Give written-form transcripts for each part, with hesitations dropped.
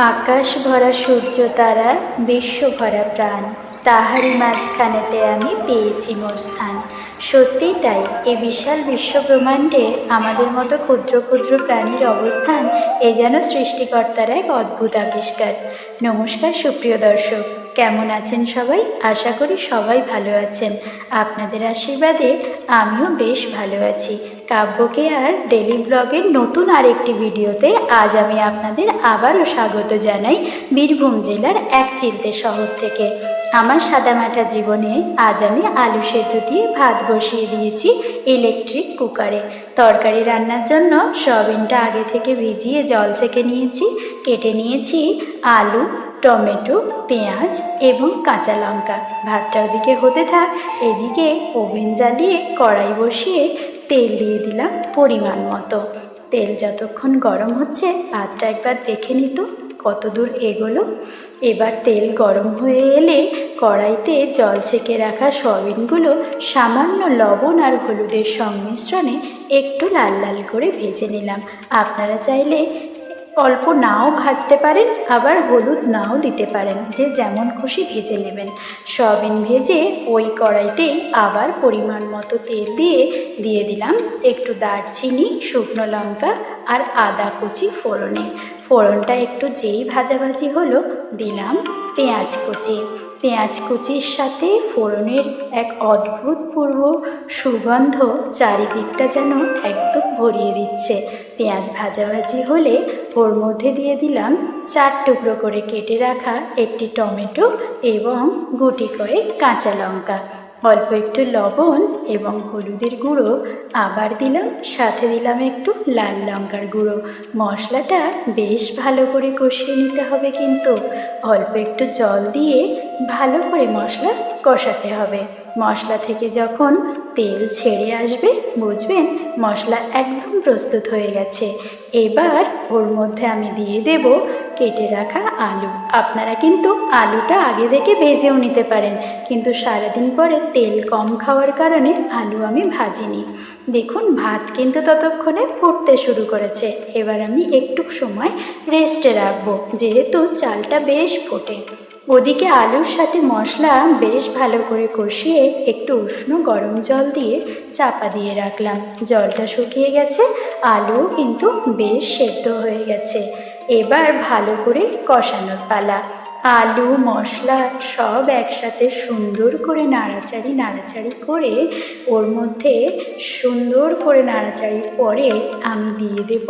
আকাশ ভরা সূর্য তারা, বিশ্ব ভরা প্রাণ, তাহারই মাঝখানেতে আমি পেয়েছি মোর স্থান। সত্যিই তাই, এই বিশাল বিশ্বব্রহ্মাণ্ডে আমাদের মতো ক্ষুদ্র ক্ষুদ্র প্রাণীর অবস্থান এ যেন সৃষ্টিকর্তার এক অদ্ভুত আবিষ্কার। নমস্কার সুপ্রিয় দর্শক, কেমন আছেন সবাই? আশা করি সবাই ভালো আছেন। আপনাদের আশীর্বাদে আমিও বেশ ভালো আছি। কাব্যকে আর ডেলি ব্লগের নতুন আরেকটি ভিডিওতে আজ আমি আপনাদের আবারও স্বাগত জানাই বীরভূম জেলার একচিলতে শহর থেকে। আমার সাদামাটা জীবনে আজ আমি আলু সেদ্ধ দিয়ে ভাত বসিয়ে দিয়েছি ইলেকট্রিক কুকারে। তরকারি রান্নার জন্য সয়াবিনটা আগে থেকে ভিজিয়ে জল ছেঁকে নিয়েছি। কেটে নিয়েছি আলু, টমেটো, পেঁয়াজ এবং কাঁচা লঙ্কা। ভাতটা ওদিকে হতে থাক, এদিকে ওভেন জ্বালিয়ে কড়াই বসিয়ে তেল দিয়ে দিলাম পরিমাণ মতো। তেল যতক্ষণ গরম হচ্ছে ভাতটা একবার দেখে নিত কত দূর এগোলো। এবার তেল গরম হয়ে এলে কড়াইতে জল ছেঁকে রাখা সয়াবিনগুলো সামান্য লবণ আর হলুদের সংমিশ্রণে একটু লাল লাল করে ভেজে নিলাম। আপনারা চাইলে অল্প নাও ভাজতে পারেন, আবার হলুদ নাও দিতে পারেন, যে যেমন খুশি ভেজে নেবেন। সয়াবিন ভেজে ওই কড়াইতেই আবার পরিমাণ মতো তেল দিয়ে দিলাম একটু দারচিনি, শুকনো লঙ্কা আর আদা কুচি ফোড়নে। ফোড়নটা একটু যেই ভাজাভাজি হলো দিলাম পেঁয়াজ কুচি। পেঁয়াজ কুচির সাথে ফোড়নের এক অদ্ভুতপূর্ব সুগন্ধ চারিদিকটা যেন একদম ভরিয়ে দিচ্ছে। পেঁয়াজ ভাজাভাজি হলে ওর মধ্যে দিয়ে দিলাম 4 টুকরো করে কেটে রাখা একটি টমেটো এবং গুটি করে কাঁচা লঙ্কা, অল্প একটু লবণ এবং হলুদের গুঁড়ো আবার দিলাম, সাথে দিলাম একটু লাল লঙ্কার গুঁড়ো। মশলাটা বেশ ভালো করে কষিয়ে নিতে হবে, কিন্তু অল্প একটু জল দিয়ে ভালো করে মশলা কষাতে হবে। মশলা থেকে যখন তেল ছেড়ে আসবে বুঝবেন মশলা একদম প্রস্তুত হয়ে গেছে। এবার ওর মধ্যে আমি দিয়ে দেব কেটে রাখা আলু। আপনারা কিন্তু আলুটা আগে থেকে ভেজেও নিতে পারেন, কিন্তু সারাদিন পরে তেল কম খাওয়ার কারণে আলু আমি ভাজিনি। দেখুন ভাত কিন্তু ততক্ষণে ফুটতে শুরু করেছে। এবার আমি একটু সময় রেস্টে রাখবো, যেহেতু চালটা বেশ ফোটে। ওদিকে আলুর সাথে মশলা বেশ ভালো করে কষিয়ে একটু উষ্ণ গরম জল দিয়ে চাপা দিয়ে রাখলাম। জলটা শুকিয়ে গেছে, আলুও কিন্তু বেশ সেদ্ধ হয়ে গেছে। এবার ভালো করে কষানোর পালা। আলু মশলা সব একসাথে সুন্দর করে নাড়াচাড়ি করে ওর মধ্যে সুন্দর করে নাড়াচাড়ির পরে আমি দিয়ে দেব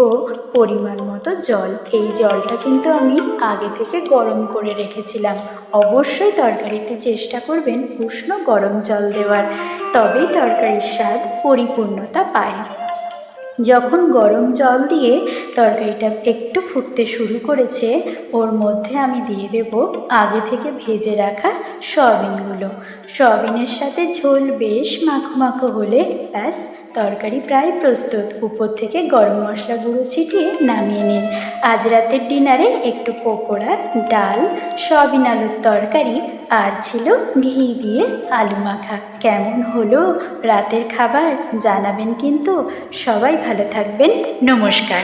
পরিমাণ মতো জল। এই জলটা কিন্তু আমি আগে থেকে গরম করে রেখেছিলাম। অবশ্যই তরকারিতে চেষ্টা করবেন উষ্ণ গরম জল দেওয়ার, তবেই তরকারির স্বাদ পরিপূর্ণতা পায়। যখন গরম জল দিয়ে তরকারিটা একটু ফুটতে শুরু করেছে ওর মধ্যে আমি দিয়ে দেব আগে থেকে ভেজে রাখা সয়াবিনগুলো। সয়াবিনের সাথে ঝোল বেশ মাখো মাখো হলে ব্যাস তরকারি প্রায় প্রস্তুত। উপর থেকে গরম মশলা গুঁড়ো ছিটিয়ে নামিয়ে নিন। আজ রাতের ডিনারে একটু পকোড়া, ডাল, সয়াবিন আলুর তরকারি আর ছিল ঘি দিয়ে আলু মাখা। কেমন হলো রাতের খাবার জানাবেন কিন্তু। সবাই ভালো থাকবেন। নমস্কার।